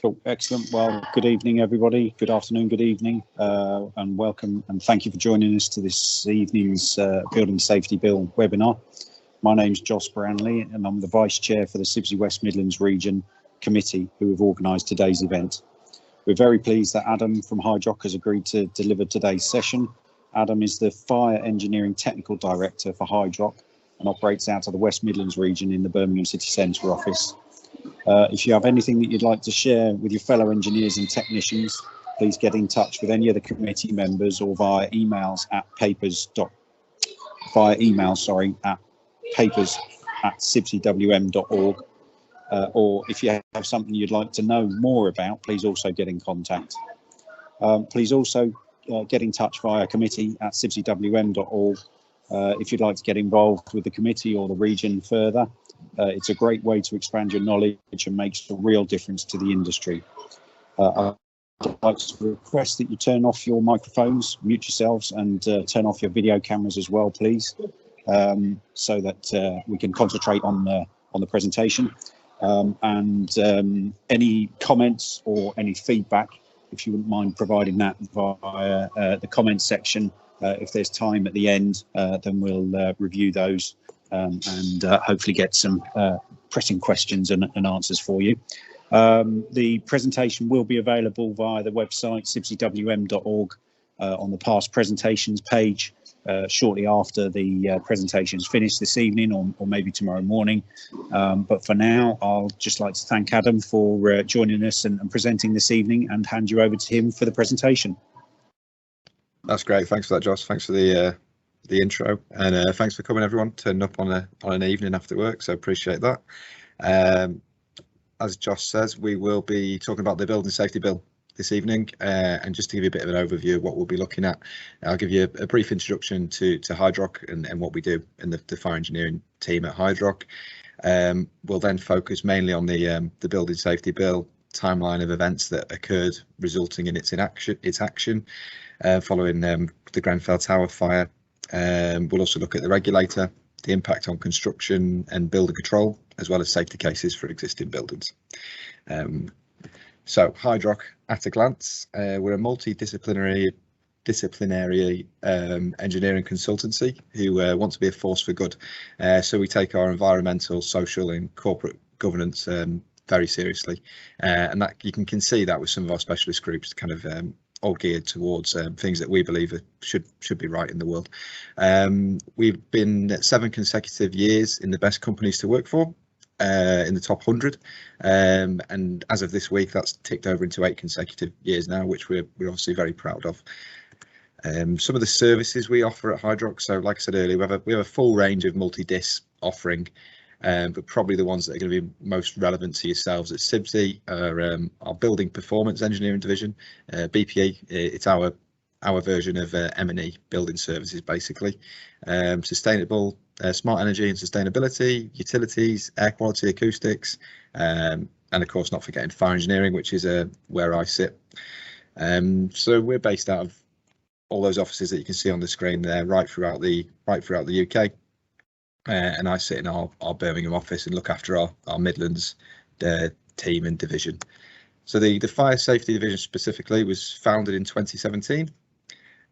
Cool, excellent. Well, good evening, everybody. Good afternoon, good evening, and welcome and thank you for joining us to this evening's Building Safety Bill webinar. My name's Joss Branley and I'm the Vice Chair for the Cibse West Midlands Region Committee who have organised today's event. We're very pleased that Adam from Hydrock has agreed to deliver today's session. Adam is the Fire Engineering Technical Director for Hydrock and operates out of the West Midlands region in the Birmingham City Centre office. If you have anything that you'd like to share with your fellow engineers and technicians, please get in touch with any of the committee members or via emails at papers@cibsewm.org. Or if you have something you'd like to know more about, please also get in contact. Please also get in touch via committee@cibsewm.org if you'd like to get involved with the committee or the region further. It's a great way to expand your knowledge and makes a real difference to the industry. I'd like to request that you turn off your microphones, mute yourselves, and turn off your video cameras as well, please, so that we can concentrate on the presentation. Any comments or any feedback, if you wouldn't mind providing that via the comments section. If there's time at the end, then we'll review those and hopefully get some pressing questions and answers for you. The presentation will be available via the website cibsewm.org on the past presentations page shortly after the presentation is finished this evening or maybe tomorrow morning. But for now, I'll just like to thank Adam for joining us and presenting this evening and hand you over to him for the presentation. That's great. Thanks for that, Joss. Thanks for the intro, and thanks for coming, everyone. Turning up on an evening after work, so appreciate that. As Joss says, we will be talking about the Building Safety Bill this evening, and just to give you a bit of an overview of what we'll be looking at, I'll give you a brief introduction to Hydrock and what we do in the fire engineering team at Hydrock. We'll then focus mainly on the Building Safety Bill timeline of events that occurred, resulting in its action following the Grenfell Tower fire. We'll also look at the regulator, the impact on construction and building control, as well as safety cases for existing buildings. So Hydrock at a glance, we're a multidisciplinary engineering consultancy who want to be a force for good. So we take our environmental, social and corporate governance very seriously, and that you can see that with some of our specialist groups kind of all geared towards things that we believe should be right in the world. We've been 7 consecutive years in the best companies to work for, in the top 100, and as of this week that's ticked over into 8 consecutive years now, which we're obviously very proud of. Some of the services we offer at Hydrock, so like I said earlier, we have a full range of multi-dis offering, but probably the ones that are going to be most relevant to yourselves at Cibse are our Building Performance Engineering division, BPE. It's our version of M&E building services, basically. Sustainable, smart energy and sustainability, utilities, air quality, acoustics, and of course not forgetting fire engineering, which is where I sit. So we're based out of all those offices that you can see on the screen there, right throughout the UK. And I sit in our Birmingham office and look after our Midlands team and division. So the Fire Safety Division specifically was founded in 2017,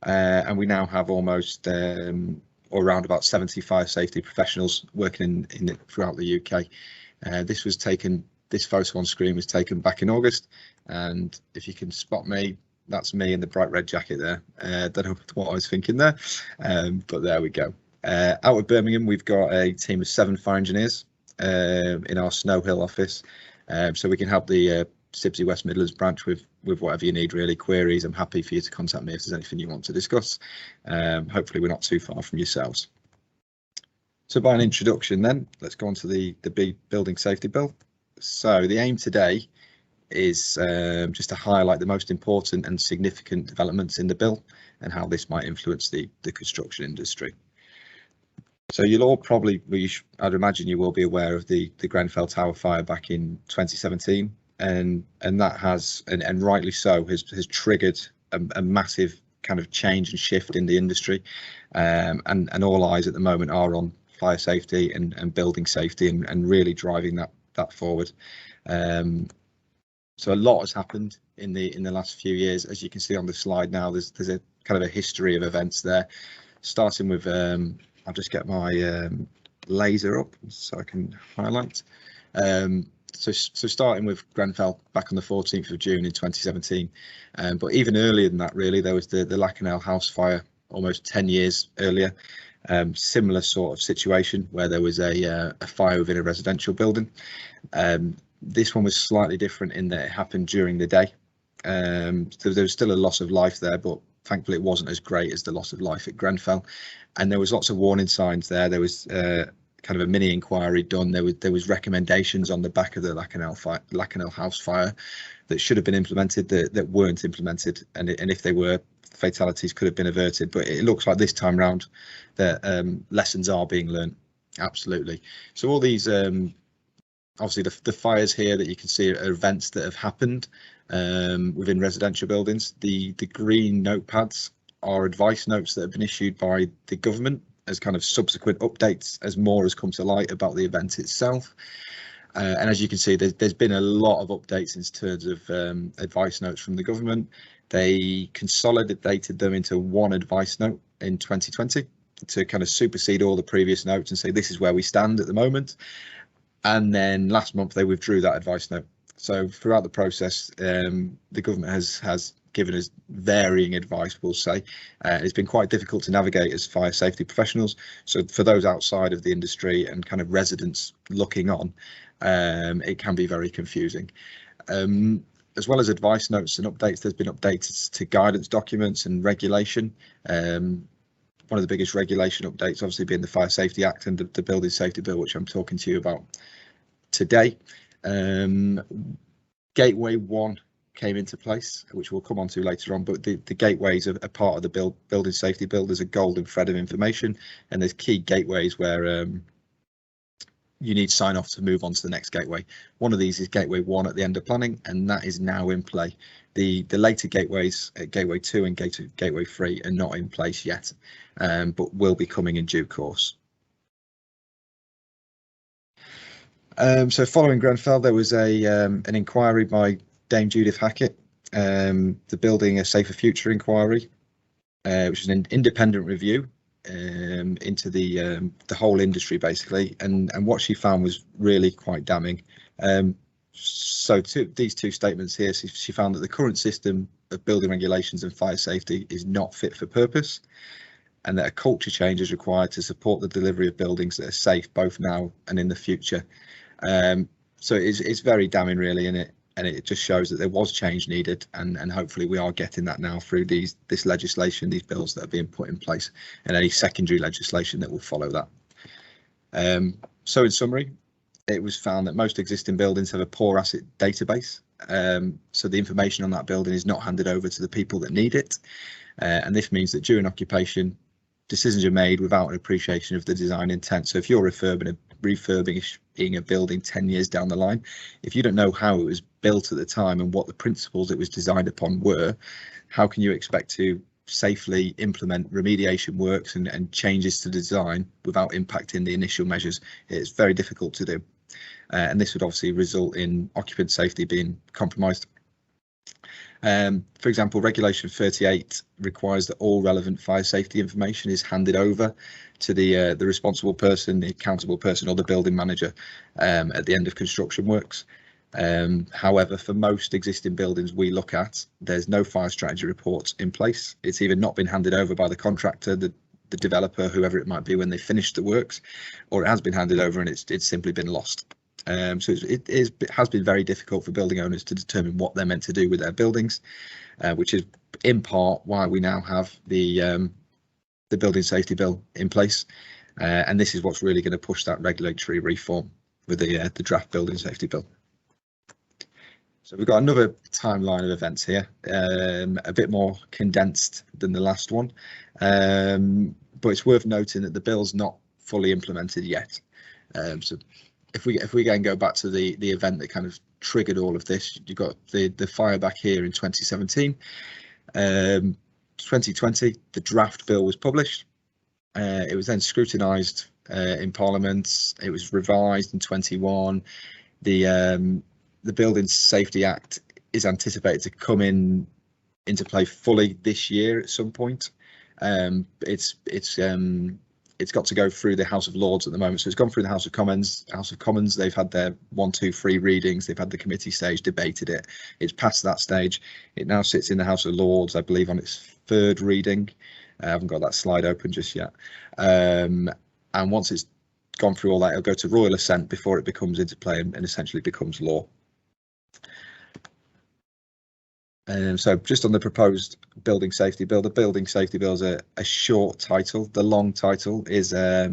and we now have almost or around about 70 fire safety professionals working in throughout the UK. This photo on screen was taken back in August, and if you can spot me, that's me in the bright red jacket there. Don't know what I was thinking there, but there we go. Out of Birmingham, we've got a team of 7 fire engineers in our Snow Hill office, so we can help the Cibse West Midlands branch with whatever you need, really. Queries, I'm happy for you to contact me if there's anything you want to discuss. Hopefully we're not too far from yourselves. So by an introduction then, let's go on to the big Building Safety Bill. So the aim today is just to highlight the most important and significant developments in the bill and how this might influence the construction industry. So you'll all probably, I'd imagine you will be aware of the Grenfell Tower fire back in 2017, and that has, and rightly so, has triggered a massive kind of change and shift in the industry, and all eyes at the moment are on fire safety and building safety and really driving that forward. So a lot has happened in the last few years. As you can see on the slide now, there's a kind of a history of events there, starting with I'll just get my laser up so I can highlight. So starting with Grenfell back on the 14th of June in 2017, but even earlier than that, really, there was the Lacanel house fire almost 10 years earlier. Similar sort of situation where there was a fire within a residential building. This one was slightly different in that it happened during the day. So there was still a loss of life there, but thankfully it wasn't as great as the loss of life at Grenfell. And there was lots of warning signs there. There was kind of a mini inquiry done. There was recommendations on the back of the Lacanel house fire that should have been implemented that weren't implemented, and if they were, fatalities could have been averted. But it looks like this time round that lessons are being learned. Absolutely. So all these obviously the fires here that you can see are events that have happened within residential buildings. The green notepads are advice notes that have been issued by the government as kind of subsequent updates as more has come to light about the event itself. And as you can see, there's been a lot of updates in terms of advice notes from the government. They consolidated them into one advice note in 2020 to kind of supersede all the previous notes and say this is where we stand at the moment. And then last month they withdrew that advice note. So throughout the process, the government has given us varying advice, we'll say. It's been quite difficult to navigate as fire safety professionals. So for those outside of the industry and kind of residents looking on, it can be very confusing. As well as advice notes and updates, there's been updates to guidance documents and regulation. One of the biggest regulation updates obviously being the Fire Safety Act and the Building Safety Bill, which I'm talking to you about today. Gateway 1 came into place, which we'll come on to later on, but the gateways are part of the Building Safety Bill. There's a golden thread of information, and there's key gateways where you need sign off to move on to the next gateway. One of these is Gateway 1 at the end of planning, and that is now in play. The later gateways at Gateway 2 and Gateway 3 are not in place yet, but will be coming in due course. So following Grenfell, there was an inquiry by Dame Judith Hackett, the Building a Safer Future inquiry, which is an independent review into the whole industry basically, and what she found was really quite damning. So these two statements here, she found that the current system of building regulations and fire safety is not fit for purpose, and that a culture change is required to support the delivery of buildings that are safe both now and in the future. So it's very damning really, and it just shows that there was change needed, and hopefully we are getting that now through this legislation, these bills that are being put in place, and any secondary legislation that will follow that. So in summary, it was found that most existing buildings have a poor asset database, so the information on that building is not handed over to the people that need it, and this means that during occupation, decisions are made without an appreciation of the design intent. So if you're refurbishing a building 10 years down the line, if you don't know how it was built at the time and what the principles it was designed upon were, how can you expect to safely implement remediation works and changes to design without impacting the initial measures? It's very difficult to do, and this would obviously result in occupant safety being compromised. For example, Regulation 38 requires that all relevant fire safety information is handed over to the responsible person, the accountable person, or the building manager at the end of construction works. However, for most existing buildings we look at, there's no fire strategy reports in place. It's either not been handed over by the contractor, the developer, whoever it might be, when they finish the works, or it has been handed over and it's simply been lost. So it has been very difficult for building owners to determine what they're meant to do with their buildings, which is in part why we now have the Building Safety Bill in place, and this is what's really going to push that regulatory reform with the draft Building Safety Bill. So we've got another timeline of events here, a bit more condensed than the last one, but it's worth noting that the bill's not fully implemented yet. So if we again go back to the event that kind of triggered all of this, you've got the fire back here in 2017. 2020, the draft bill was published. It was then scrutinised in Parliament. It was revised in 21. The Building Safety Act is anticipated to come into play fully this year at some point. It's got to go through the House of Lords at the moment, so it's gone through the House of Commons. They've had their 1, 2, 3 readings. They've had the committee stage, debated it. It's past that stage. It now sits in the House of Lords, I believe, on its 3rd reading. I haven't got that slide open just yet. And once it's gone through all that, it'll go to royal assent before it becomes into play and essentially becomes law. So just on the proposed building safety bill, the building safety bill is a short title. The long title is a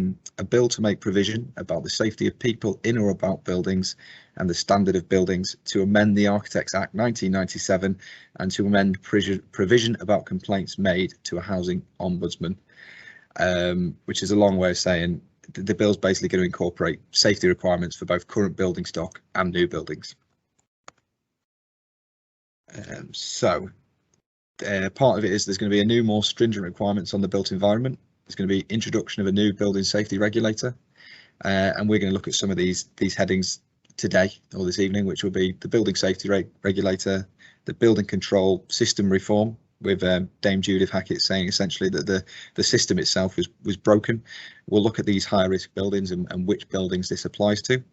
bill to make provision about the safety of people in or about buildings and the standard of buildings, to amend the Architects Act 1997 and to amend provision about complaints made to a housing ombudsman, which is a long way of saying the bill's basically going to incorporate safety requirements for both current building stock and new buildings. Part of it is there's going to be a new, more stringent requirements on the built environment. There's going to be introduction of a new building safety regulator, and we're going to look at some of these headings today or this evening, which will be the building safety regulator, the building control system reform, with Dame Judith Hackett saying essentially that the system itself was broken. We'll look at these high risk buildings and which buildings this applies to,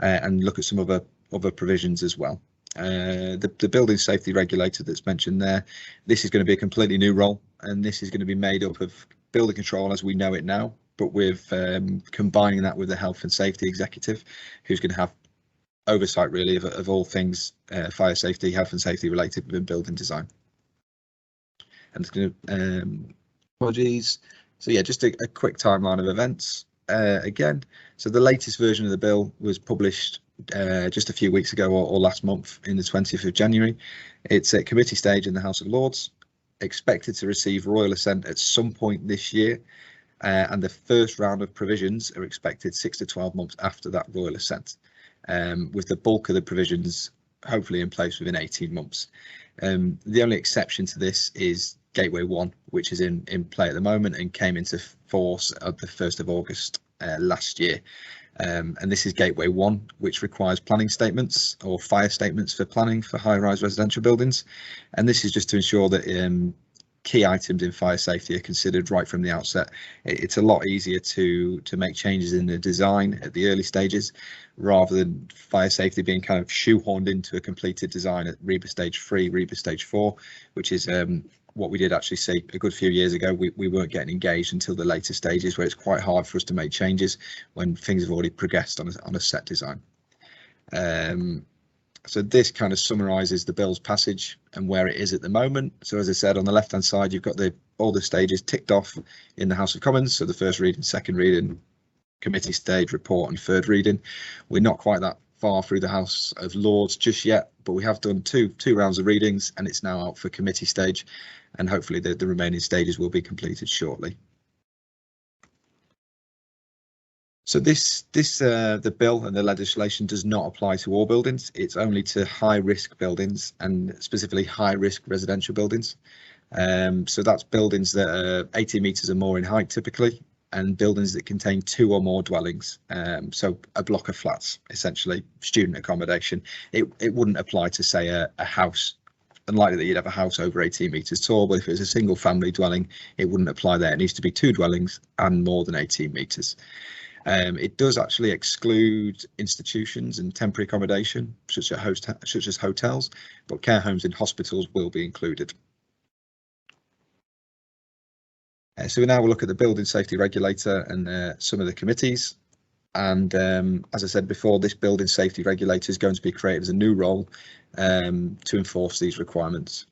and look at some other provisions as well. The building safety regulator that's mentioned there, this is going to be a completely new role, and this is going to be made up of building control as we know it now, but with combining that with the health and safety executive, who's going to have oversight really of all things fire safety, health and safety related within building design. And it's going to apologies. So yeah, just a quick timeline of events again. So the latest version of the bill was published just a few weeks ago or last month in the 20th of January. It's at committee stage in the House of Lords, expected to receive royal assent at some point this year, and the first round of provisions are expected 6 to 12 months after that royal assent, with the bulk of the provisions hopefully in place within 18 months. The only exception to this is Gateway 1, which is in play at the moment and came into force at the 1st of August last year. And this is Gateway 1, which requires planning statements or fire statements for planning for high-rise residential buildings. And this is just to ensure that key items in fire safety are considered right from the outset. It's a lot easier to make changes in the design at the early stages, rather than fire safety being kind of shoehorned into a completed design at REBA Stage 3, REBA Stage 4, which is what we did actually see a good few years ago. We weren't getting engaged until the later stages, where it's quite hard for us to make changes when things have already progressed on a set design. So this kind of summarises the bill's passage and where it is at the moment. So as I said, on the left hand side, you've got all the stages ticked off in the House of Commons. So the first reading, second reading, committee stage, report and third reading. We're not quite that far through the House of Lords just yet, but we have done two rounds of readings, and it's now out for committee stage, and hopefully the remaining stages will be completed shortly. So the bill and the legislation does not apply to all buildings. It's only to high risk buildings, and specifically high risk residential buildings. So that's buildings that are 80 metres or more in height typically, and buildings that contain 2 or more dwellings. So a block of flats, essentially student accommodation. It wouldn't apply to, say, a house. Unlikely that you'd have a house over 18 metres tall, but if it's a single family dwelling, it wouldn't apply there. It needs to be 2 dwellings and more than 18 metres. It does actually exclude institutions and temporary accommodation, such as hotels, but care homes and hospitals will be included. So now we'll look at the building safety regulator and some of the committees. And as I said before, this building safety regulator is going to be created as a new role to enforce these requirements.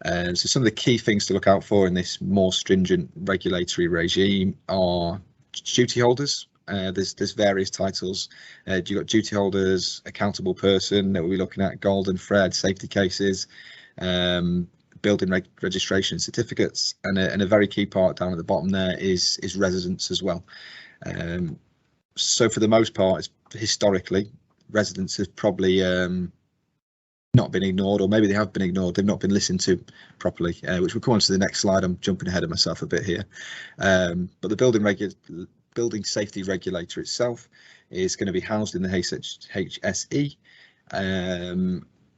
So some of the key things to look out for in this more stringent regulatory regime are duty holders. There's various titles. You've got duty holders, accountable person that we'll be looking at, golden thread, safety cases, building registration certificates, and a very key part down at the bottom there is residents as well. So for the most part, historically, residents have probably not been ignored, or maybe they have been ignored. They've not been listened to properly, which will come on to the next slide. I'm jumping ahead of myself a bit here. But the building safety regulator itself is going to be housed in the HSE.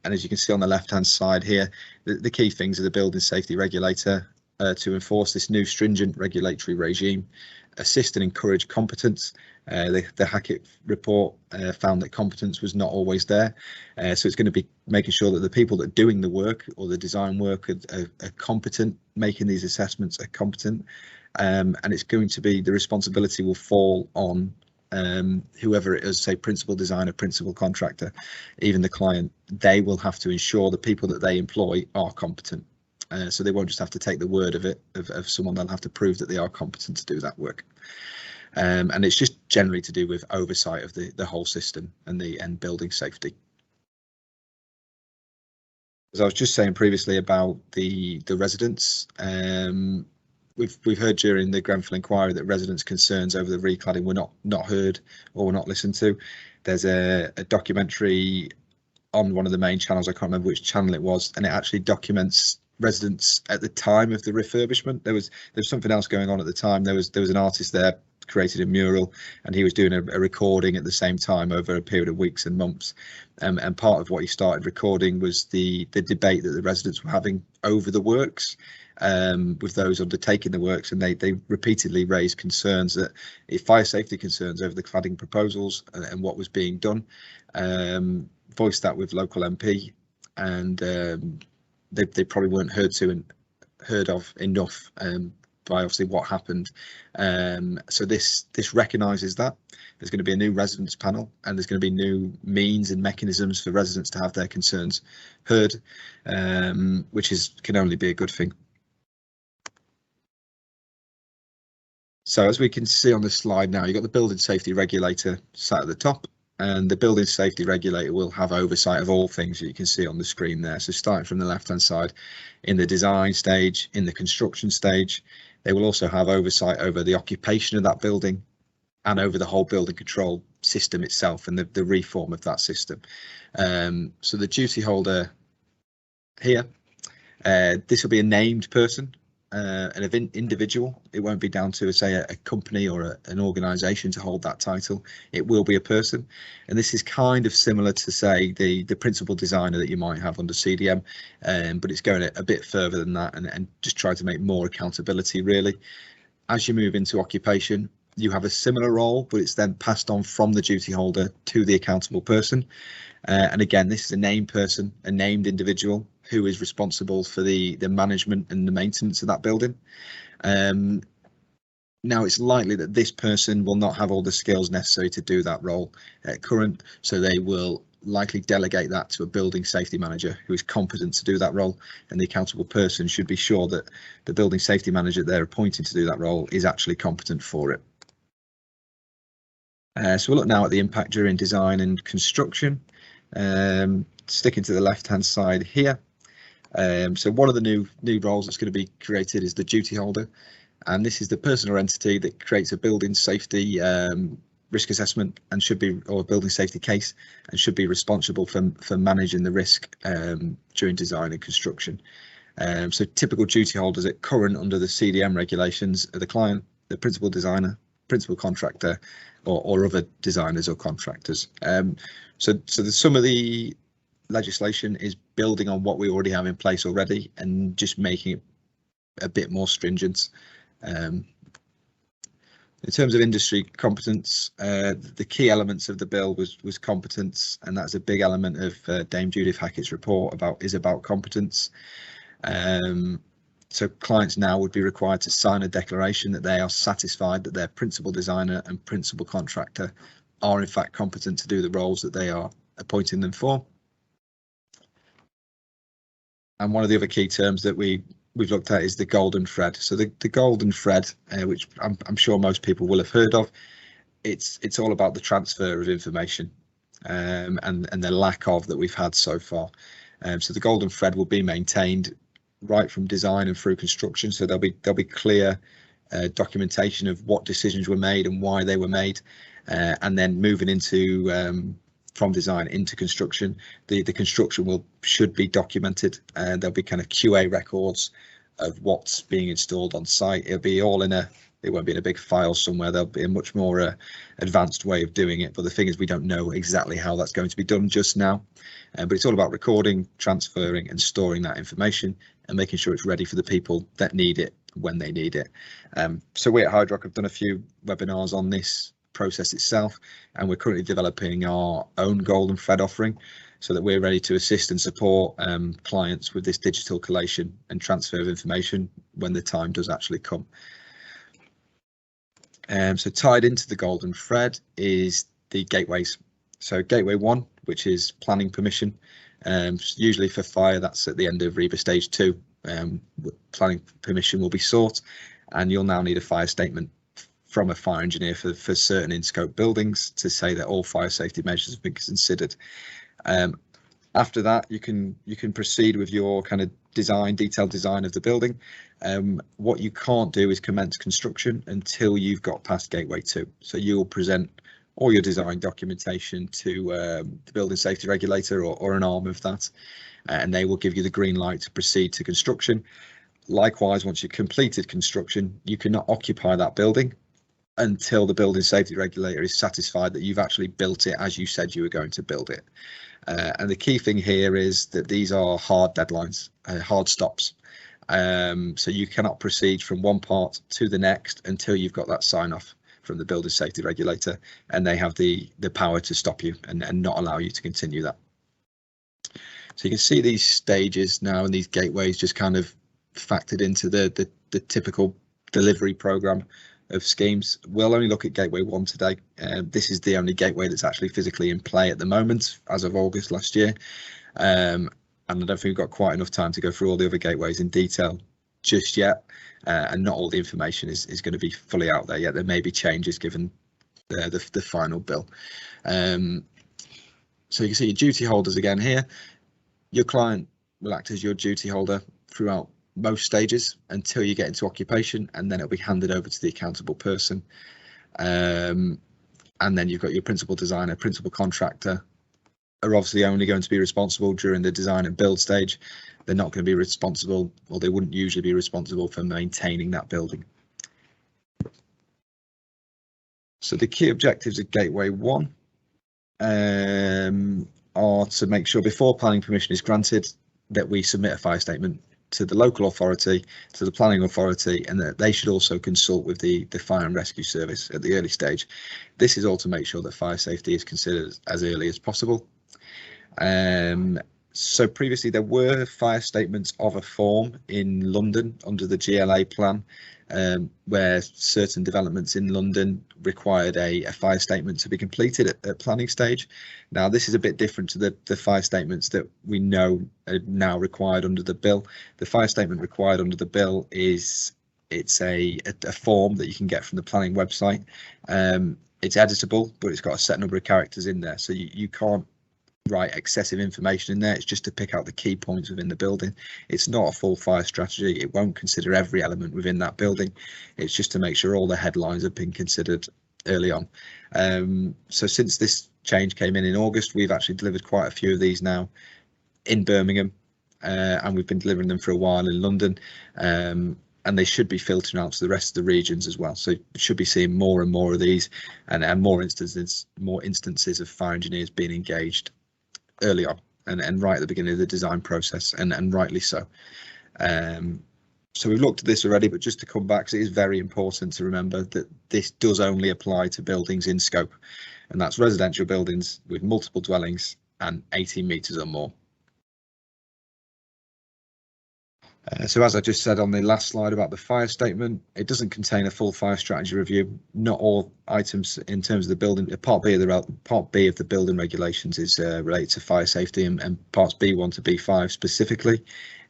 and as you can see on the left hand side here, the key things are the building safety regulator to enforce this new stringent regulatory regime, assist and encourage competence. The Hackett report found that competence was not always there, so it's going to be making sure that the people that are doing the work or the design work are competent, making these assessments are competent, and it's going to be, the responsibility will fall on whoever it is, say principal designer, principal contractor, even the client. They will have to ensure the people that they employ are competent. So they won't just have to take the word of it of someone, they'll have to prove that they are competent to do that work. And it's just generally to do with oversight of the whole system and building safety. As I was just saying previously about the residents, we've heard during the Grenfell inquiry that residents' concerns over the recladding were not heard or were not listened to. There's a documentary on one of the main channels, I can't remember which channel it was, and it actually documents residents at the time of the refurbishment. There was something else going on at the time. There was an artist there, created a mural, and he was doing a recording at the same time over a period of weeks and months, and part of what he started recording was the debate that the residents were having over the works, with those undertaking the works, and they repeatedly raised concerns, that fire safety concerns over the cladding proposals and what was being done, voiced that with local MP, and they probably weren't heard of enough by obviously what happened. So this recognises that there's going to be a new residents panel, and there's going to be new means and mechanisms for residents to have their concerns heard, which can only be a good thing. So as we can see on the slide now, you've got the building safety regulator sat at the top, and the building safety regulator will have oversight of all things that you can see on the screen there. So starting from the left hand side, in the design stage, in the construction stage, they will also have oversight over the occupation of that building and over the whole building control system itself and the reform of that system. So the duty holder here, this will be a named person, an individual. It won't be down to, say, a company or an organisation to hold that title. It will be a person, and this is kind of similar to, say, the principal designer that you might have under CDM, but it's going a bit further than that, and just try to make more accountability really. As you move into occupation, you have a similar role, but it's then passed on from the duty holder to the accountable person, and again, this is a named person, a named individual who is responsible for the management and the maintenance of that building. Now it's likely that this person will not have all the skills necessary to do that role at current, so they will likely delegate that to a building safety manager who is competent to do that role, and the accountable person should be sure that the building safety manager they're appointing to do that role is actually competent for it. So we'll look now at the impact during design and construction. Sticking to the left hand side here. So one of the new roles that's going to be created is the duty holder, and this is the person or entity that creates a building safety risk assessment and or a building safety case, and should be responsible for managing the risk during design and construction. So typical duty holders at current under the CDM regulations are the client, the principal designer, principal contractor, or other designers or contractors. So some of the legislation is building on what we already have in place already and just making it a bit more stringent. In terms of industry competence, the key elements of the bill was competence, and that's a big element of Dame Judith Hackett's report about competence. So clients now would be required to sign a declaration that they are satisfied that their principal designer and principal contractor are in fact competent to do the roles that they are appointing them for. And one of the other key terms that we've looked at is the golden thread. So the golden thread, which I'm sure most people will have heard of, it's all about the transfer of information and the lack of that we've had so far. So the golden thread will be maintained right from design and through construction. So there'll be clear documentation of what decisions were made and why they were made, and then moving into from design into construction, the construction should be documented, and there'll be kind of QA records of what's being installed on site. It'll be all in a It won't be in a big file somewhere. There'll be a much more advanced way of doing it. But the thing is, we don't know exactly how that's going to be done just now. But it's all about recording, transferring and storing that information and making sure it's ready for the people that need it when they need it. So we at Hydrock have done a few webinars on this process itself, and we're currently developing our own golden thread offering so that we're ready to assist and support clients with this digital collation and transfer of information when the time does actually come. So tied into the golden thread is the gateways. So gateway 1, which is planning permission, usually for fire, that's at the end of REBA stage 2. Planning permission will be sought, and you'll now need a fire statement from a fire engineer for certain in-scope buildings to say that all fire safety measures have been considered. After that, you can proceed with your kind of detailed design of the building. What you can't do is commence construction until you've got past gateway 2. So you'll present all your design documentation to the building safety regulator or an arm of that, and they will give you the green light to proceed to construction. Likewise, once you've completed construction, you cannot occupy that building until the building safety regulator is satisfied that you've actually built it as you said you were going to build it. And the key thing here is that these are hard deadlines, hard stops. So you cannot proceed from one part to the next until you've got that sign off from the building safety regulator, and they have the power to stop you and not allow you to continue that. So you can see these stages now and these gateways just kind of factored into the typical delivery program of schemes. We'll only look at gateway 1 today. This is the only gateway that's actually physically in play at the moment as of August last year. And I don't think we've got quite enough time to go through all the other gateways in detail just yet. And not all the information is going to be fully out there yet. There may be changes given the final bill. So you can see your duty holders again here. Your client will act as your duty holder throughout most stages until you get into occupation, and then it'll be handed over to the accountable person. And then you've got your principal designer, principal contractor are obviously only going to be responsible during the design and build stage. They're not going to be responsible, or they wouldn't usually be responsible for maintaining that building. So the key objectives of gateway 1 are to make sure before planning permission is granted that we submit a fire statement to the local authority, to the planning authority, and that they should also consult with the fire and rescue service at the early stage. This is all to make sure that fire safety is considered as early as possible. So previously there were fire statements of a form in London under the GLA plan, where certain developments in London required a fire statement to be completed at planning stage. Now this is a bit different to the fire statements that we know are now required under the bill. The fire statement required under the bill it's a form that you can get from the planning website. It's editable, but it's got a set number of characters in there, so you can't write excessive information in there. It's just to pick out the key points within the building. It's not a full fire strategy. It won't consider every element within that building. It's just to make sure all the headlines have been considered early on. So since this change came in August, we've actually delivered quite a few of these now in Birmingham, and we've been delivering them for a while in London, and they should be filtering out to the rest of the regions as well. So you should be seeing more and more of these, and more instances of fire engineers being engaged early on and right at the beginning of the design process, and rightly so. So we've looked at this already, but just to come back, because it is very important to remember that this does only apply to buildings in scope, and that's residential buildings with multiple dwellings and 18 metres or more. So as I just said on the last slide about the fire statement, it doesn't contain a full fire strategy review. Not all items in terms of the building, part B of the building regulations is related to fire safety, and parts B1 to B5 specifically.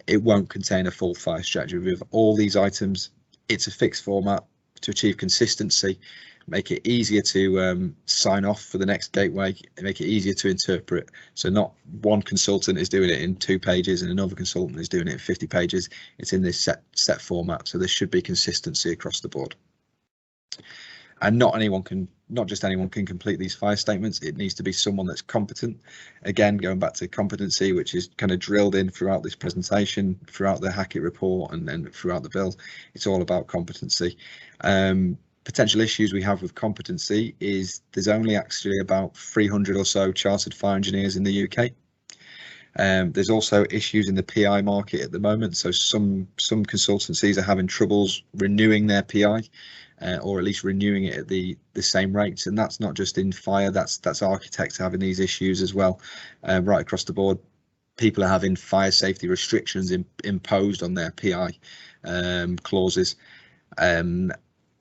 It won't contain a full fire strategy review of all these items. It's a fixed format to achieve consistency, make it easier to sign off for the next gateway, and make it easier to interpret. So not one consultant is doing it in 2 pages and another consultant is doing it in 50 pages. It's in this set format, so there should be consistency across the board. And not anyone can not just anyone can complete these fire statements. It needs to be someone that's competent. Again, going back to competency, which is kind of drilled in throughout this presentation, throughout the Hackett report, and then throughout the bill. It's all about competency. Potential issues we have with competency is there's only actually about 300 or so chartered fire engineers in the UK. There's also issues in the PI market at the moment, so some consultancies are having troubles renewing their PI, or at least renewing it at the same rates, and that's not just in fire, that's architects having these issues as well. Right across the board, people are having fire safety restrictions imposed on their PI clauses.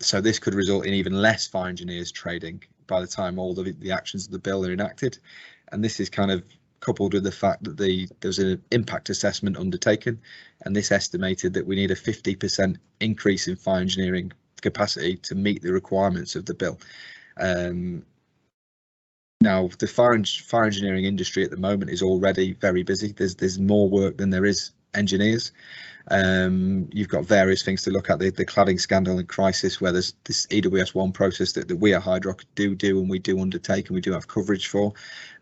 So this could result in even less fire engineers trading by the time all the actions of the bill are enacted. And this is kind of coupled with the fact that there's an impact assessment undertaken, and this estimated that we need a 50% increase in fire engineering capacity to meet the requirements of the bill. Now, the fire engineering industry at the moment is already very busy. There's more work than there is engineers. You've got various things to look at, the cladding scandal and crisis, where there's this EWS1 process that we at Hydrock do and we do undertake and we do have coverage for,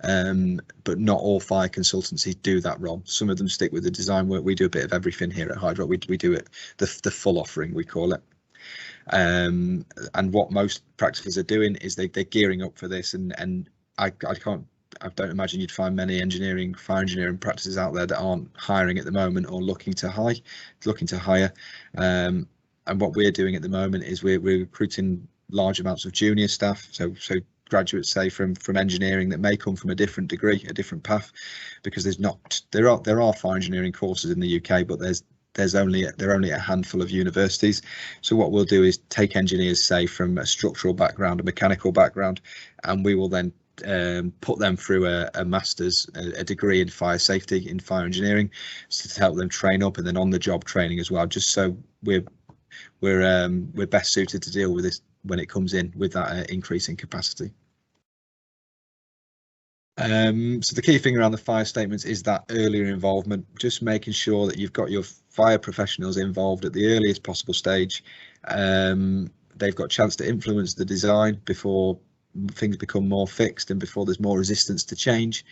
but not all fire consultancies do that role. Some of them stick with the design work. We do a bit of everything here at Hydrock. We do it the full offering, we call it. And what most practices are doing is they're gearing up for this, and I don't imagine you'd find many fire engineering practices out there that aren't hiring at the moment or looking to hire. And what we're doing at the moment is we're recruiting large amounts of junior staff, so graduates, say from engineering, that may come from a different degree, a different path, because there are fire engineering courses in the UK, but there are only a handful of universities. So what we'll do is take engineers, say from a structural background, a mechanical background, and we will then put them through a master's, a degree in fire safety, in fire engineering, so to help them train up, and then on the job training as well, just so we're best suited to deal with this when it comes in with that increase in capacity. So the key thing around the fire statements is that earlier involvement, just making sure that you've got your fire professionals involved at the earliest possible stage. They've got a chance to influence the design before things become more fixed and before there's more resistance to change.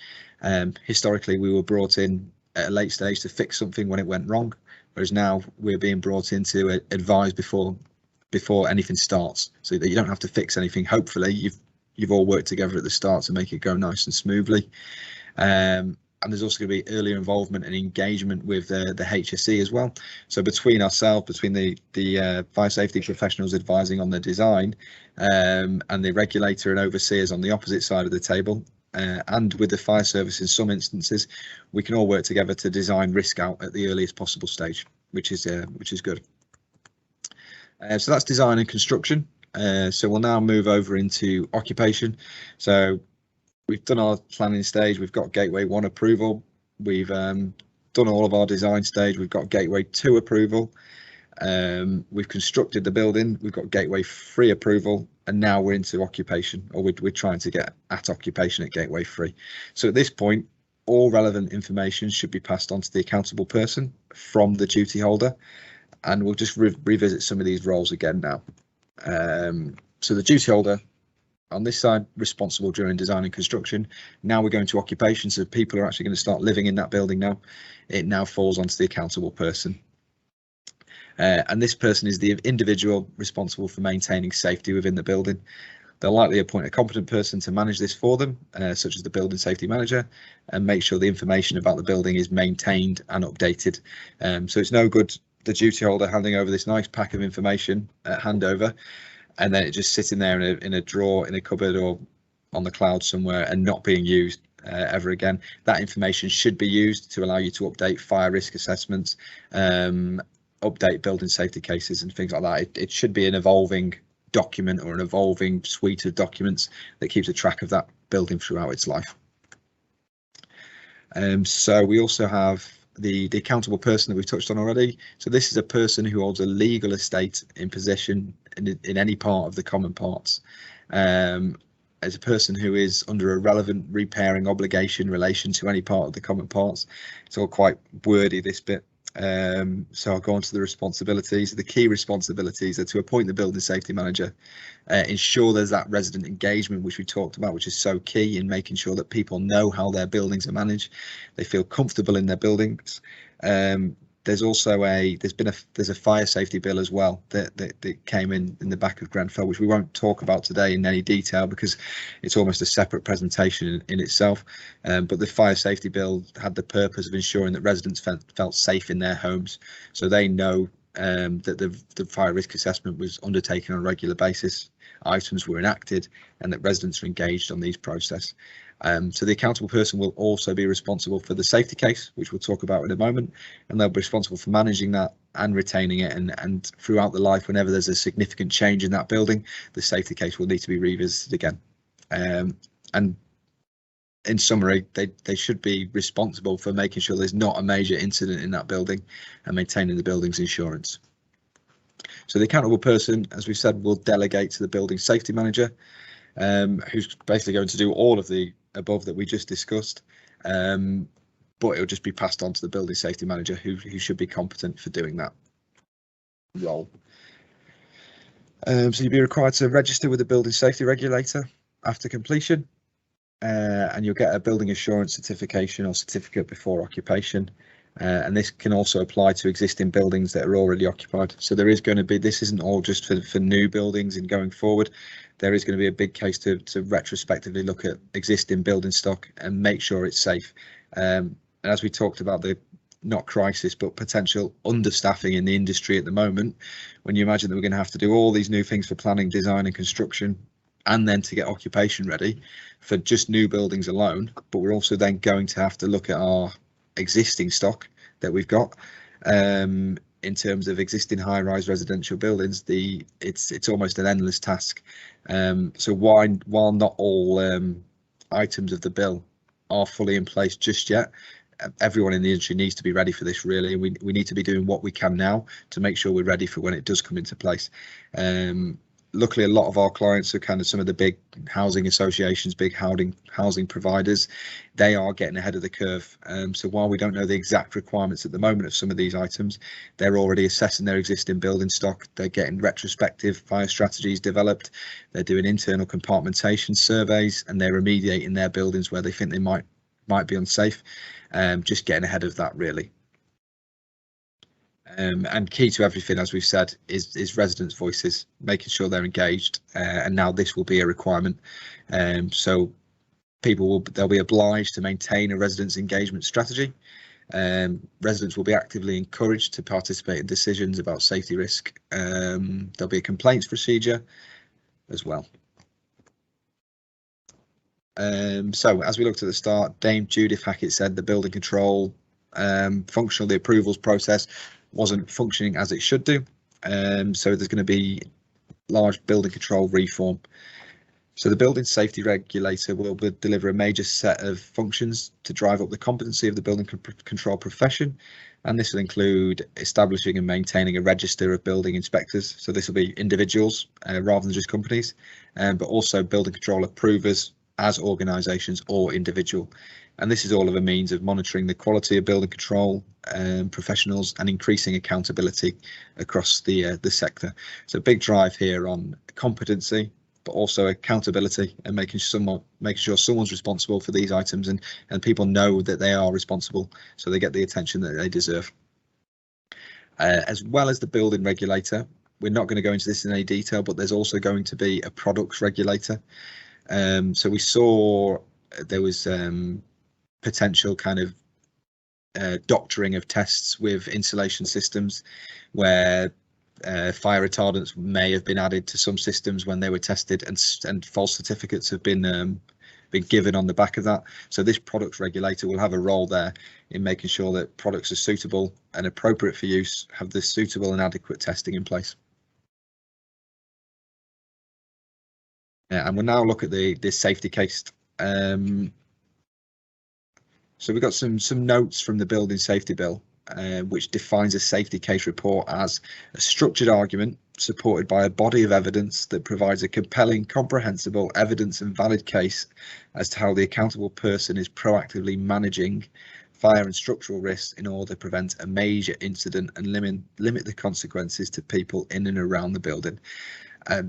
Historically, we were brought in at a late stage to fix something when it went wrong, whereas now we're being brought in to advise before anything starts, so that you don't have to fix anything. Hopefully you've all worked together at the start to make it go nice and smoothly. And there's also going to be earlier involvement and engagement with the HSE as well. So between the fire safety professionals advising on the design, and the regulator and overseers on the opposite side of the table, and with the fire service in some instances, we can all work together to design risk out at the earliest possible stage, which is good. So that's design and construction. So we'll now move over into occupation. So we've done our planning stage, we've got Gateway 1 approval, we've done all of our design stage, we've got Gateway 2 approval, we've constructed the building, we've got Gateway 3 approval, and now we're into occupation, or we're trying to get at occupation at Gateway 3. So at this point, all relevant information should be passed on to the accountable person from the duty holder, and we'll just revisit some of these roles again now. So the duty holder on this side, responsible during design and construction. Now we're going to occupation, so people are actually going to start living in that building now. It now falls onto the accountable person. And this person is the individual responsible for maintaining safety within the building. They'll likely appoint a competent person to manage this for them, such as the building safety manager, and make sure the information about the building is maintained and updated. So it's no good the duty holder handing over this nice pack of information at handover, and then it just sitting there in a drawer, in a cupboard, or on the cloud somewhere, and not being used ever again. That information should be used to allow you to update fire risk assessments, update building safety cases and things like that. It should be an evolving document or an evolving suite of documents that keeps a track of that building throughout its life. So we also have the accountable person that we've touched on already. So this is a person who holds a legal estate in possession in any part of the common parts. As a person who is under a relevant repairing obligation in relation to any part of the common parts. It's all quite wordy, this bit. So I'll go on to the responsibilities. The key responsibilities are to appoint the building safety manager, ensure there's that resident engagement, which we talked about, which is so key in making sure that people know how their buildings are managed, they feel comfortable in their buildings. There's also there's a fire safety bill as well that came in the back of Grenfell, which we won't talk about today in any detail because it's almost a separate presentation in itself. But the fire safety bill had the purpose of ensuring that residents felt safe in their homes, so they know that the fire risk assessment was undertaken on a regular basis, items were enacted, and that residents are engaged on these process. So the accountable person will also be responsible for the safety case, which we'll talk about in a moment, and they'll be responsible for managing that and retaining it, and throughout the life, whenever there's a significant change in that building, the safety case will need to be revisited again. And in summary, they should be responsible for making sure there's not a major incident in that building and maintaining the building's insurance. So the accountable person, as we said, will delegate to the building safety manager, who's basically going to do all of the above that we just discussed, but it'll just be passed on to the building safety manager, who should be competent for doing that role. So you'll be required to register with the building safety regulator after completion, and you'll get a building assurance certification or certificate before occupation. And this can also apply to existing buildings that are already occupied. So there is going to be, this isn't all just for new buildings and going forward. There is going to be a big case to retrospectively look at existing building stock and make sure it's safe. And as we talked about, the not crisis but potential understaffing in the industry at the moment, when you imagine that we're going to have to do all these new things for planning, design and construction, and then to get occupation ready for just new buildings alone, but we're also then going to have to look at our existing stock that we've got in terms of existing high-rise residential buildings. It's almost an endless task. So while not all items of the bill are fully in place just yet, everyone in the industry needs to be ready for this, really. We need to be doing what we can now to make sure we're ready for when it does come into place. Luckily, a lot of our clients are kind of some of the big housing associations, big housing providers. They are getting ahead of the curve. So while we don't know the exact requirements at the moment of some of these items, they're already assessing their existing building stock. They're getting retrospective fire strategies developed. They're doing internal compartmentation surveys, and they're remediating their buildings where they think they might be unsafe. Just getting ahead of that, really. And key to everything, as we've said, is residents' voices, making sure they're engaged, and now this will be a requirement. So they'll be obliged to maintain a residents' engagement strategy. Residents will be actively encouraged to participate in decisions about safety risk. There'll be a complaints procedure as well. So as we looked at the start, Dame Judith Hackett said the building control the approvals process wasn't functioning as it should do. So there's going to be large building control reform. So the building safety regulator will deliver a major set of functions to drive up the competency of the building control profession, and this will include establishing and maintaining a register of building inspectors. So this will be individuals rather than just companies, but also building control approvers as organisations or individual. And this is all of a means of monitoring the quality of building control professionals and increasing accountability across the sector. So big drive here on competency, but also accountability and making sure someone's responsible for these items, and people know that they are responsible, so they get the attention that they deserve. As well as the building regulator, we're not going to go into this in any detail, but there's also going to be a products regulator. So we saw there was potential kind of doctoring of tests with insulation systems, where fire retardants may have been added to some systems when they were tested, and false certificates have been given on the back of that. So this products regulator will have a role there in making sure that products are suitable and appropriate for use, have the suitable and adequate testing in place. And we'll now look at this safety case. So we've got some notes from the Building Safety Bill, which defines a safety case report as a structured argument supported by a body of evidence that provides a compelling, comprehensible, evidence and valid case as to how the accountable person is proactively managing fire and structural risks in order to prevent a major incident and limit the consequences to people in and around the building.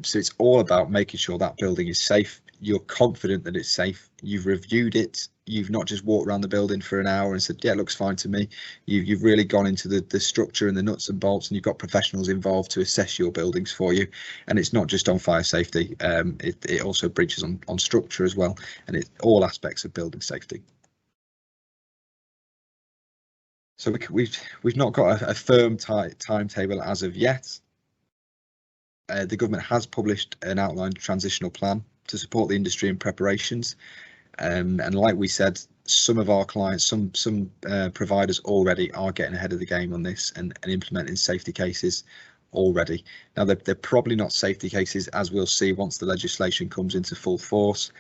So it's all about making sure that building is safe. You're confident that it's safe. You've reviewed it. You've not just walked around the building for an hour and said, yeah, it looks fine to me. You've really gone into the structure and the nuts and bolts, and you've got professionals involved to assess your buildings for you. And it's not just on fire safety. It also breaches on structure as well, and it's all aspects of building safety. So we've not got a firm timetable as of yet. The government has published an outlined transitional plan to support the industry in preparations, and like we said, some of our clients, some providers already are getting ahead of the game on this and implementing safety cases already. Now they're probably not safety cases, as we'll see once the legislation comes into full force,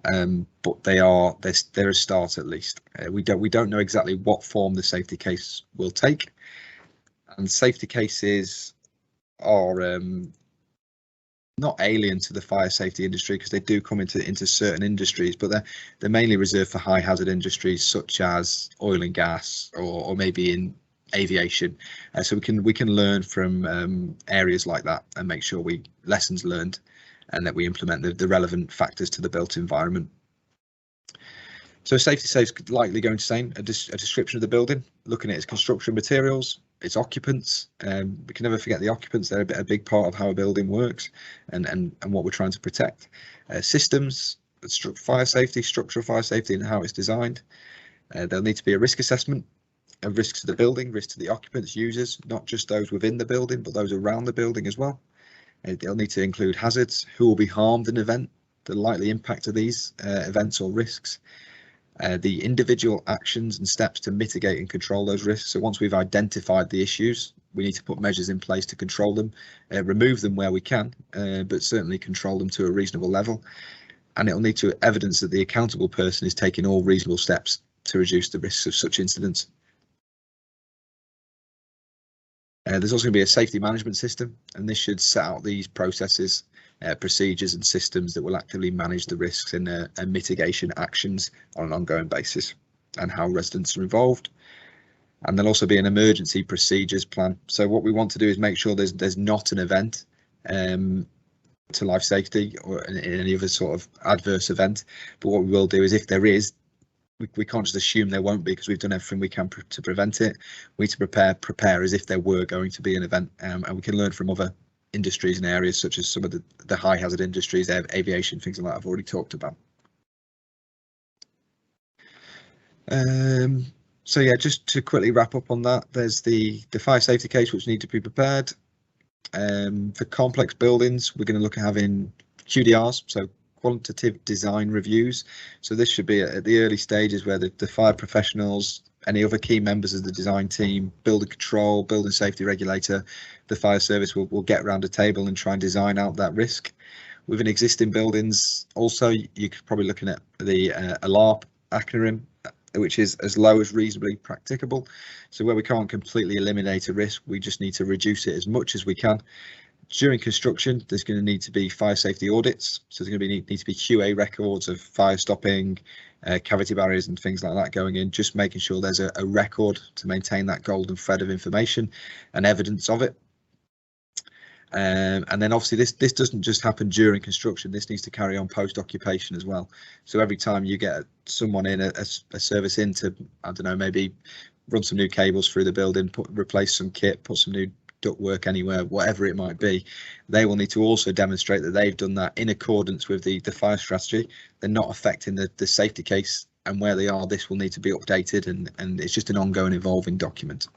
but they're a start at least. We don't know exactly what form the safety case will take, and safety cases are not alien to the fire safety industry, because they do come into certain industries, but they're mainly reserved for high hazard industries such as oil and gas, or maybe in aviation. So we can learn from areas like that and make sure lessons learned, and that we implement the relevant factors to the built environment. So safety safe is likely going to say a description of the building, looking at its construction materials, its occupants. We can never forget the occupants. They're a big part of how a building works and what we're trying to protect. Systems, fire safety, structural fire safety, and how it's designed. There'll need to be a risk assessment of risks to the building, risks to the occupants, users, not just those within the building, but those around the building as well. They'll need to include hazards, who will be harmed in an event, the likely impact of these events or risks, the individual actions and steps to mitigate and control those risks. So once we've identified the issues, we need to put measures in place to control them, remove them where we can, but certainly control them to a reasonable level. And it'll need to evidence that the accountable person is taking all reasonable steps to reduce the risks of such incidents. There's also going to be a safety management system, and this should set out these processes, procedures and systems that will actively manage the risks and mitigation actions on an ongoing basis, and how residents are involved. And there'll also be an emergency procedures plan. So what we want to do is make sure there's not an event to life safety or any other sort of adverse event, but what we will do is, if there is, we can't just assume there won't be, because we've done everything we can to prevent it. We need to prepare as if there were going to be an event, and we can learn from other industries and areas, such as some of the high hazard industries, aviation, things like that I've already talked about. So yeah, just to quickly wrap up on that, there's the fire safety case, which need to be prepared. For complex buildings, we're going to look at having QDRs, so quantitative design reviews. So this should be at the early stages, where the fire professionals, any other key members of the design team, building control, building safety regulator, the fire service will get around a table and try and design out that risk. Within existing buildings, also, you're probably looking at the ALARP acronym, which is as low as reasonably practicable. So where we can't completely eliminate a risk, we just need to reduce it as much as we can. During construction, there's going to need to be fire safety audits. So there's going to need to be QA records of fire stopping, cavity barriers and things like that going in, just making sure there's a record to maintain that golden thread of information and evidence of it. And then obviously this doesn't just happen during construction, this needs to carry on post occupation as well. So every time you get someone in, a service in to, I don't know, maybe run some new cables through the building, replace some kit, put some new ductwork anywhere, whatever it might be, they will need to also demonstrate that they've done that in accordance with the fire strategy. They're not affecting the safety case, and where they are, this will need to be updated, and it's just an ongoing evolving document.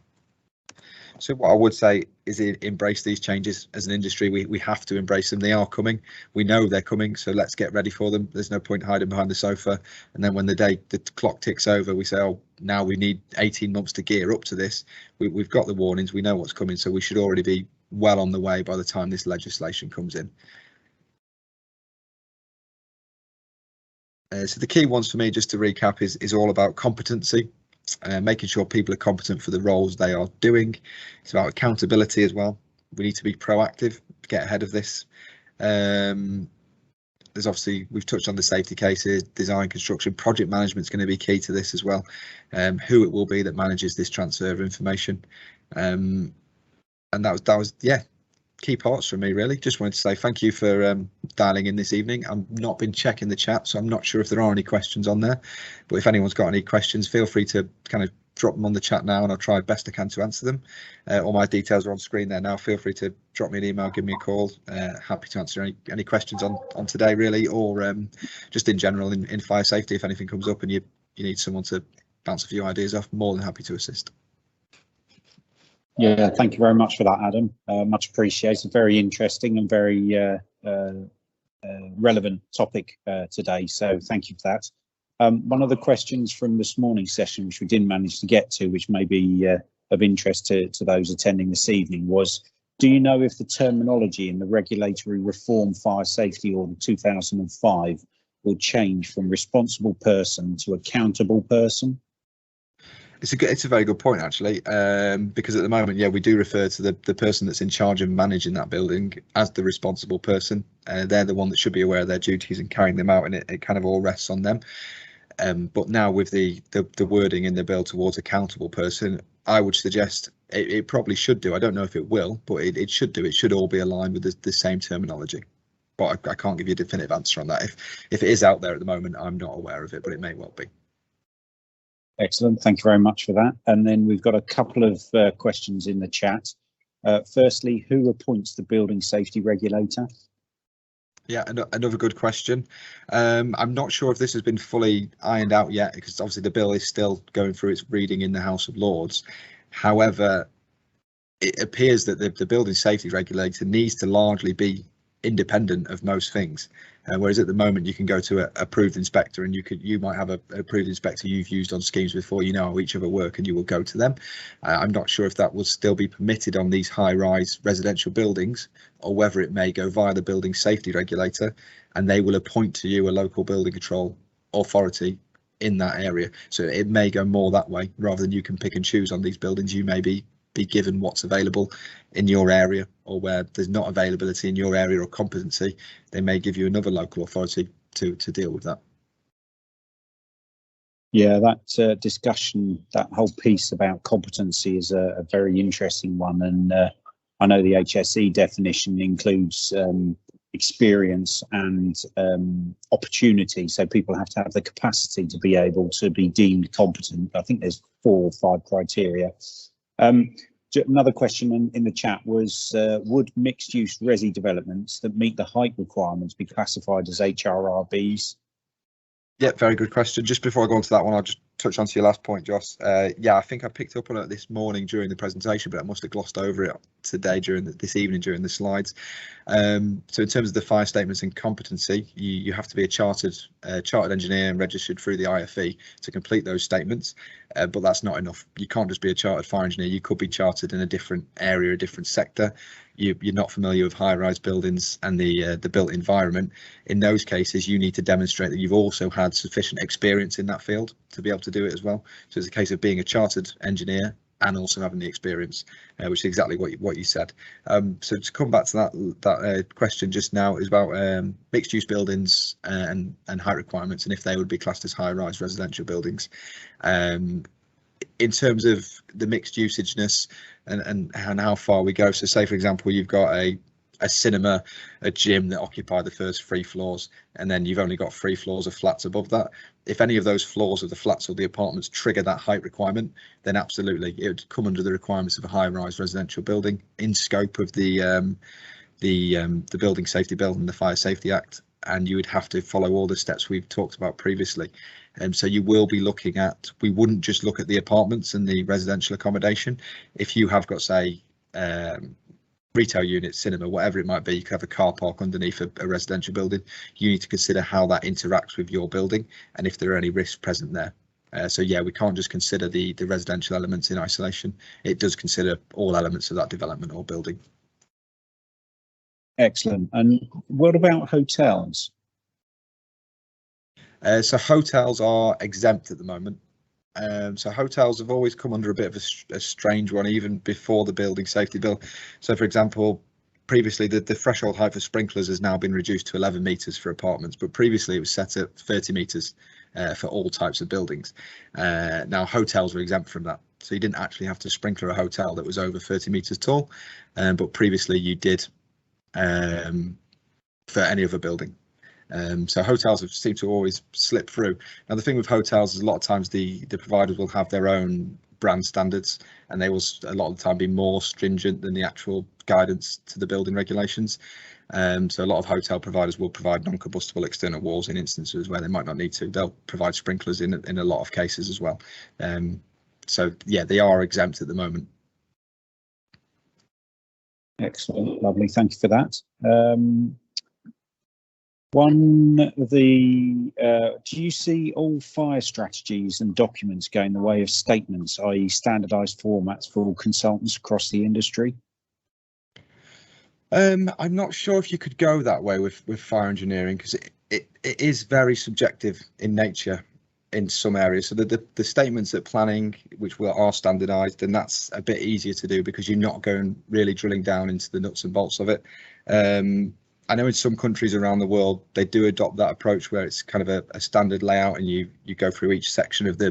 So what I would say is embrace these changes as an industry. We have to embrace them. They are coming. We know they're coming, so let's get ready for them. There's no point hiding behind the sofa. And then when the clock ticks over, we say, oh, now we need 18 months to gear up to this. We've got the warnings. We know what's coming, so we should already be well on the way by the time this legislation comes in. So the key ones for me, just to recap, is all about competency. Making sure people are competent for the roles they are doing. It's about accountability as well. We need to be proactive, get ahead of this. there's obviously, we've touched on the safety cases, design, construction, project management is going to be key to this as well. Who it will be that manages this transfer of information, and that was yeah, key parts for me really. Just wanted to say thank you for dialing in this evening. I've not been checking the chat, so I'm not sure if there are any questions on there, but if anyone's got any questions, feel free to kind of drop them on the chat now, and I'll try best I can to answer them. All my details are on screen there now. Feel free to drop me an email, give me a call. Happy to answer any questions on today really, or just in general in fire safety. If anything comes up and you need someone to bounce a few ideas off, more than happy to assist. Yeah, thank you very much for that, Adam. Much appreciated. Very interesting and very relevant topic today. So thank you for that. One of the questions from this morning's session, which we didn't manage to get to, which may be of interest to those attending this evening, was, do you know if the terminology in the Regulatory Reform Fire Safety Order 2005 will change from responsible person to accountable person? It's a very good point actually, because at the moment, yeah, we do refer to the person that's in charge of managing that building as the responsible person. They're the one that should be aware of their duties and carrying them out, and it kind of all rests on them. But now with the wording in the bill towards accountable person, I would suggest it probably should do. I don't know if it will, but it should do. It should all be aligned with the same terminology. But I can't give you a definitive answer on that. If it is out there at the moment, I'm not aware of it, but it may well be. Excellent. Thank you very much for that. And then we've got a couple of questions in the chat. Firstly, who appoints the building safety regulator? Yeah, another good question. I'm not sure if this has been fully ironed out yet, because obviously the bill is still going through its reading in the House of Lords. However, it appears that the building safety regulator needs to largely be independent of most things, whereas at the moment you can go to a approved inspector, and you might have a approved inspector you've used on schemes before, you know how each of it work, and you will go to them. I'm not sure if that will still be permitted on these high-rise residential buildings, or whether it may go via the building safety regulator and they will appoint to you a local building control authority in that area. So it may go more that way, rather than you can pick and choose on these buildings. You may be given what's available in your area, or where there's not availability in your area or competency, they may give you another local authority to deal with that. Yeah, that discussion, that whole piece about competency is a very interesting one, and I know the HSE definition includes experience and opportunity, so people have to have the capacity to be able to be deemed competent. I think there's 4 or 5 criteria. Another question in the chat was, would mixed-use resi developments that meet the height requirements be classified as HRRBs? Yeah, very good question. Just before I go on to that one, I'll just touch on to your last point, Joss. Yeah, I think I picked up on it this morning during the presentation, but I must have glossed over it today this evening during the slides. So in terms of the fire statements and competency, you have to be a chartered engineer and registered through the IFE to complete those statements, but that's not enough. You can't just be a chartered fire engineer. You could be chartered in a different area, a different sector. You're not familiar with high-rise buildings and the built environment. In those cases, you need to demonstrate that you've also had sufficient experience in that field to be able to do it as well. So it's a case of being a chartered engineer and also having the experience, which is exactly what you said. So to come back to that question just now, is about mixed-use buildings and height requirements, and if they would be classed as high-rise residential buildings. In terms of the mixed usageness and how far we go, so say for example you've got a cinema, a gym that occupy the first 3 floors, and then you've only got 3 floors of flats above that. If any of those floors of the flats or the apartments trigger that height requirement, then absolutely it would come under the requirements of a high-rise residential building in scope of the Building Safety Bill and the Fire Safety Act, and you would have to follow all the steps we've talked about previously. So you will be looking at, we wouldn't just look at the apartments and the residential accommodation. If you have got, say, retail units, cinema, whatever it might be, you could have a car park underneath a residential building. You need to consider how that interacts with your building and if there are any risks present there. So yeah, we can't just consider the residential elements in isolation. It does consider all elements of that development or building. Excellent. And what about hotels? So hotels are exempt at the moment. So hotels have always come under a bit of a strange one, even before the Building Safety Bill. So for example, previously the threshold height for sprinklers has now been reduced to 11 metres for apartments, but previously it was set at 30 metres for all types of buildings. Now hotels were exempt from that, so you didn't actually have to sprinkler a hotel that was over 30 metres tall, but previously you did for any other building. So hotels have seemed to always slip through. Now the thing with hotels is a lot of times the providers will have their own brand standards, and they will a lot of the time be more stringent than the actual guidance to the building regulations. So a lot of hotel providers will provide non-combustible external walls in instances where they might not need to. They'll provide sprinklers in a lot of cases as well. So yeah, they are exempt at the moment. Excellent, lovely, thank you for that. Do you see all fire strategies and documents going the way of statements, i.e. standardised formats for all consultants across the industry? I'm not sure if you could go that way with fire engineering, because it is very subjective in nature in some areas. So the statements at planning, which are standardised, and that's a bit easier to do because you're not going really drilling down into the nuts and bolts of it. I know in some countries around the world they do adopt that approach where it's kind of a standard layout, and you go through each section of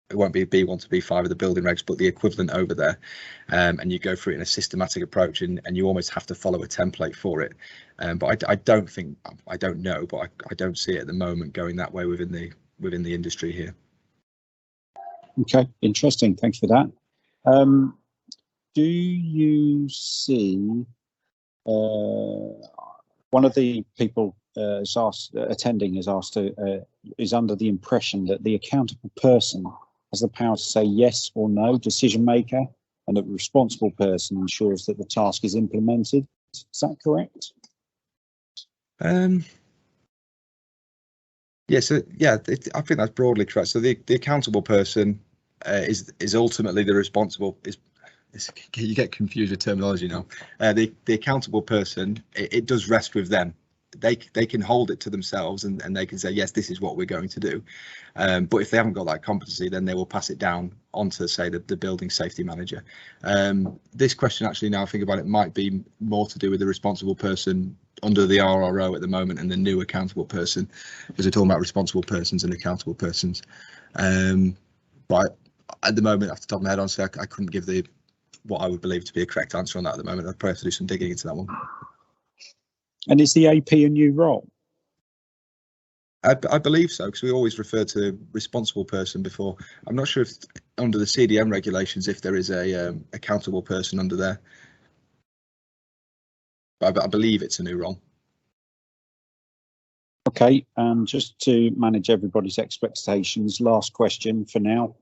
it won't be B1 to B5 of the building regs, but the equivalent over there, and you go through it in a systematic approach, and you almost have to follow a template for it. But I don't know, but I don't see it at the moment going that way within the industry here. Okay, interesting. Thanks for that. Do you see one of the people attending is under the impression that the accountable person has the power to say yes or no, decision maker, and that the responsible person ensures that the task is implemented. Is that correct? I think that's broadly correct. So the accountable person is ultimately the responsible. You get confused with terminology now. The accountable person, it does rest with them. They can hold it to themselves, and they can say, yes, this is what we're going to do. But if they haven't got that competency, then they will pass it down onto, say, the building safety manager. This question, actually, now I think about it, might be more to do with the responsible person under the RRO at the moment and the new accountable person, because we're talking about responsible persons and accountable persons. But at the moment, off the top of my head, honestly, I couldn't give what I would believe to be a correct answer on that at the moment. I'd probably have to do some digging into that one. And is the AP a new role? I believe so, because we always refer to responsible person before. I'm not sure if under the CDM regulations if there is a accountable person under there. But I believe it's a new role. Okay, just to manage everybody's expectations, last question for now.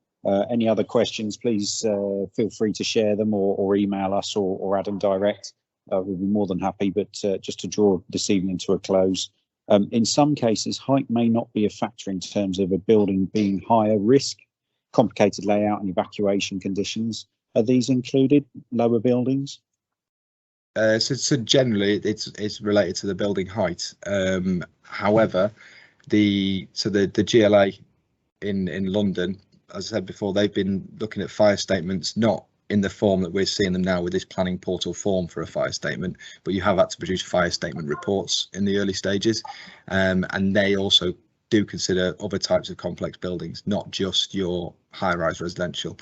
Any other questions, please feel free to share them or email us or add them direct. We'll be more than happy, but just to draw this evening to a close. In some cases, height may not be a factor in terms of a building being higher risk, complicated layout and evacuation conditions. Are these included, lower buildings? So generally it's related to the building height. However, the GLA in London, as I said before, they've been looking at fire statements, not in the form that we're seeing them now with this planning portal form for a fire statement, but you have had to produce fire statement reports in the early stages, and they also do consider other types of complex buildings, not just your high-rise residential.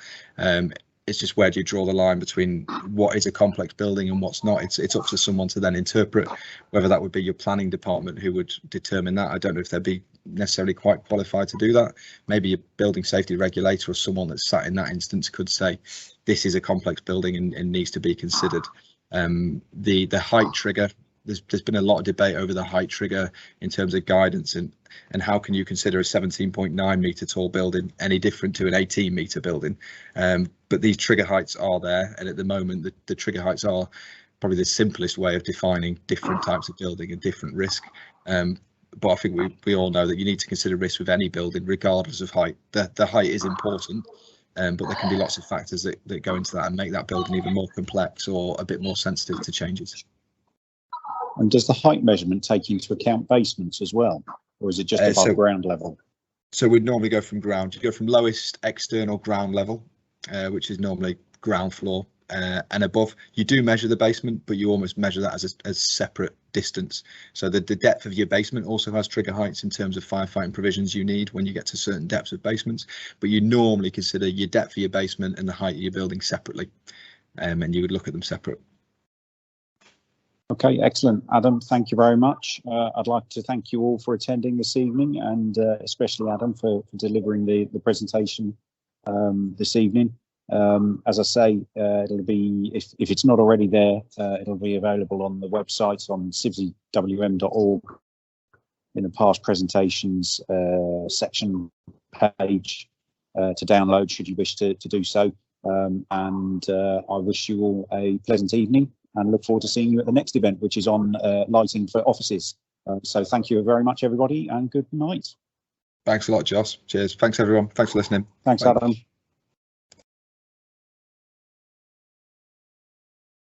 It's just, where do you draw the line between what is a complex building and what's not? It's up to someone to then interpret, whether that would be your planning department who would determine that. I don't know if they'd be necessarily quite qualified to do that. Maybe a building safety regulator or someone that's sat in that instance could say this is a complex building and needs to be considered. The height trigger, there's been a lot of debate over the height trigger in terms of guidance and how can you consider a 17.9 metre tall building any different to an 18 metre building. But these trigger heights are there, and at the moment the trigger heights are probably the simplest way of defining different types of building and different risk. But I think we all know that you need to consider risk with any building regardless of height. The height is important, but there can be lots of factors that go into that and make that building even more complex or a bit more sensitive to changes. And does the height measurement take into account basements as well, or is it just above ground level? So we'd normally go from ground. You go from lowest external ground level, which is normally ground floor, and above. You do measure the basement, but you almost measure that as a separate distance. So the depth of your basement also has trigger heights in terms of firefighting provisions you need when you get to certain depths of basements, but you normally consider your depth of your basement and the height of your building separately, and you would look at them separate. Okay, excellent. Adam, thank you very much. I'd like to thank you all for attending this evening, and especially Adam for delivering the presentation this evening. As I say, it'll be, if it's not already there, it'll be available on the website on cibsewm.org in the past presentations section page to download should you wish to do so. And I wish you all a pleasant evening and look forward to seeing you at the next event, which is on lighting for offices. So thank you very much, everybody, and good night. Thanks a lot, Joss. Cheers. Thanks, everyone. Thanks for listening. Thanks, Bye. Adam.